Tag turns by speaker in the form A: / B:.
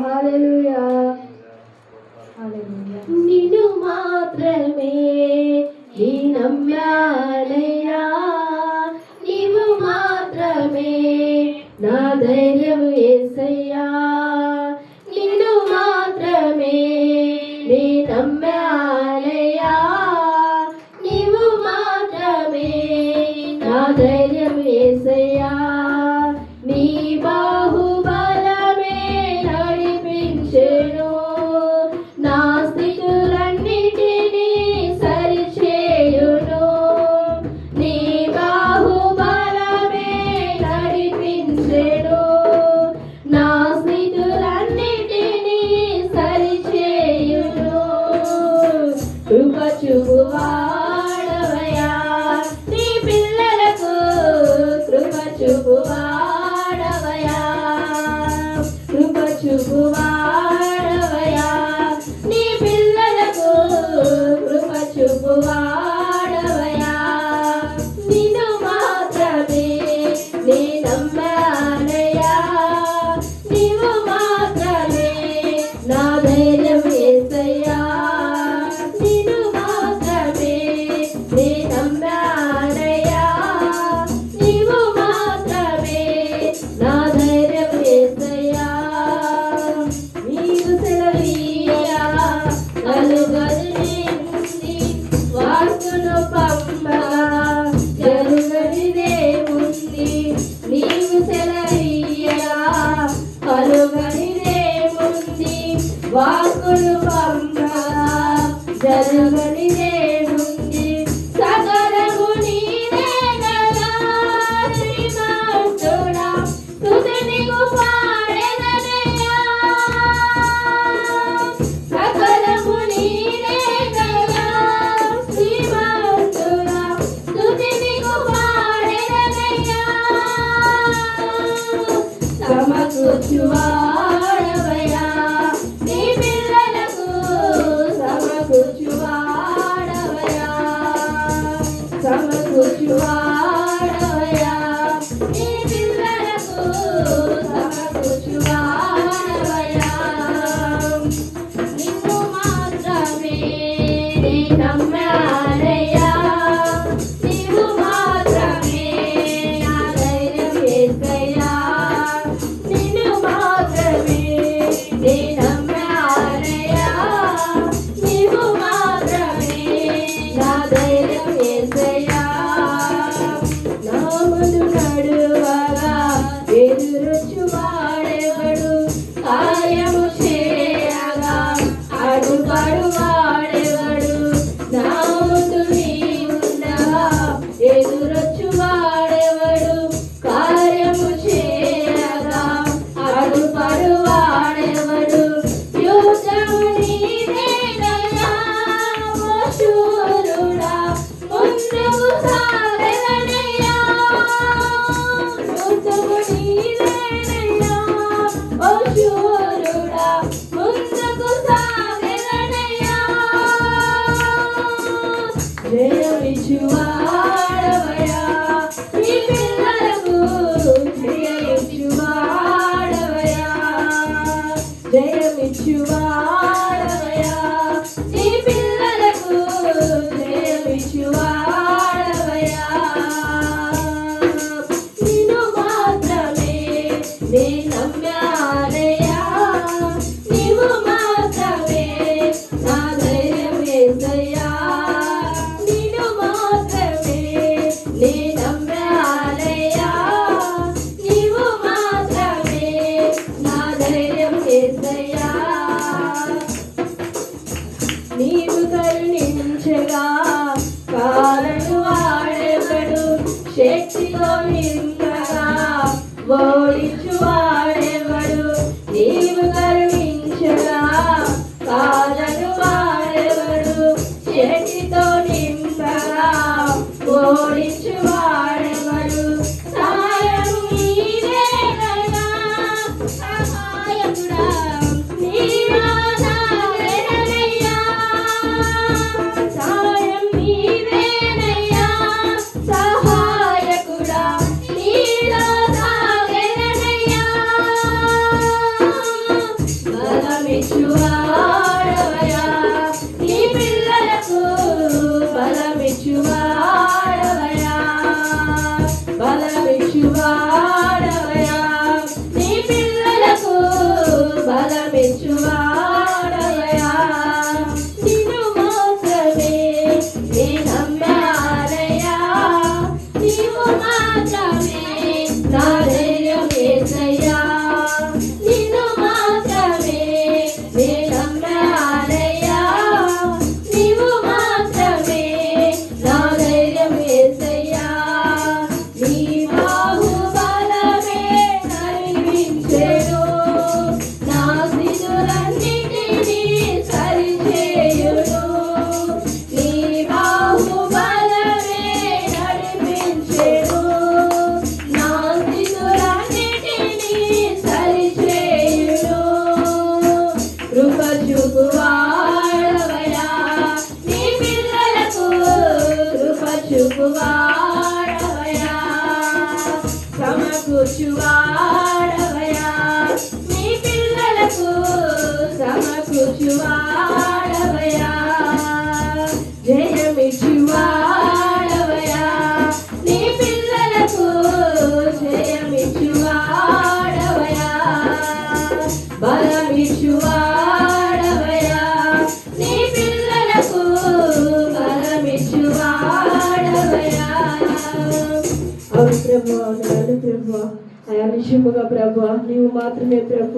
A: హల్లెలూయా హల్లెలూయా. నిన్ను మాత్రమే నీ నమ్మానయ్యా, నీవు మాత్రమే నా ధైర్యం యేసయ్యా. నిన్ను మాత్రమే నీ నమ్మానయ్యా, నీవు మాత్రమే నా ధైర్యం యేసయ్యా. నీ బాహుబలమే నడిపించెను, నా స్థితులన్నిటినీ సరిచేయును. నీ బాహుబలమే నడిపించెను, నా స్థితులన్నిటినీ సరిచేయును. కృప చూపువాడవయ్యా నీ పిల్లలకు, కృప చూపువాడవయ్యా, కృప చూపువాడవయ్యా నీ పిల్లలకు, కృప చూపువాడవయ్యా. నిన్ను మాత్రమే నీ నమ్మానయ్యా, నీవు మాత్రమే నా ధైర్యం యేసయ్యా. నిన్ను మాత్రమే నీ నమ్మానయ్యా, నీవు మాత్రమే నా ధైర్యం యేసయ్యా. నీవు సెలవీయా కలుగనిదేముంది, వాక్కును పంపగా జరుగనిదేముంది. నీవు సెలవీయా కలుగనిదేముంది, వాక్కును పంపగా జరుగనిదేముంది. సకలము నీదే కదా శ్రీమంతుడా, స్తుతి నీకు పాడెదనయ్యా. సకలము నీదే కదా శ్రీమంతుడా, స్తుతి నీకు పాడెదనయ్యా. సమకూర్చువాడవయ్యా నీ పిల్లలకు, సమకూర్చువాడవయ్యా, సమకూర్చువాడవయ్యా నీ పిల్లలకు, సమకూర్చువాడవయ్యా. నిన్ను మాత్రమే నీ నమ్మానయ్యా, నీవు మాత్రమే నా ధైర్యం యేసయ్యా. నిన్ను మాత్రమే నీ నమ్మానయ్యా, నీవు మాత్రమే నా ధైర్యం యేసయ్యా. నా ముందు నడువగా ఎదురొచ్చువాడెవడు, కార్యము చేయగా అడ్డుపడువాడెవడు. నా ముందు నీవుండగా ఎదురొచ్చువాడెవడు, కార్యము చేయగా అడ్డుపడువాడెవడు. యుద్ధము నీదేనయ్యా ఓ శూరుడా, ముందుకు సాగెదనయ్యా. యుద్ధము నీదేనయ్యా ఓ శూరుడా, ముందుకు సాగెదనయ్యా. జయమిచ్చువాడవయ్యా నీ పిల్లలకు, జయమిచ్చువాడవయ్యా, జయమిచ్చువాడవయ్యా నీ పిల్లలకు, జయమిచ్చువాడవయ్యా. నిన్ను మాత్రమే నీ నమ్మానయ్యా, నీవు మాత్రమే నా ధైర్యం యేసయ్యా. నిన్ను మాత్రమే నీ నమ్మానయ్యా, నీవు మాత్రమే నా ధైర్యం యేసయ్యా. నీ బలమిచ్చువాడవయా నీ పిల్లలకు బలమిచ్చువాడవయా బలమిచ్చువాడవయా నీ పిల్లలకు బలమిచ్చువాడవయా నిన్ను మాత్రమే నే నమ్మానయ్యా నీవు మాత్రమే నా ధైర్యం యేసయ్యా నిన్ను మాత్రమే నే నమ్మానయ్యా నీవు మాత్రమే నా ధైర్యం యేసయ్యా నీ బాహుబలమే నడిపించెను నా స్థితులన్నిటినీ సరిచేయును నీ బాహుబలమే నడిపించెను నా స్థితులన్నిటినీ సరిచేయును కృప చూపువాడవయా నీ పిల్లలకు కృప చూపువాడవయా సమకూర్చువాడవయా నీ పిల్లలకు సమకూర్చువాడవయా జయమిచ్చువాడవయా నీ పిల్లలకు జయమిచ్చువాడవయా బలమిచ్చువాడవయా నీ పిల్లలకు బలమిచ్చువాడవయా అవును ప్రభు అవును ప్రభు అయా నిజముగా ప్రభు నీవు మాత్రమే ప్రభు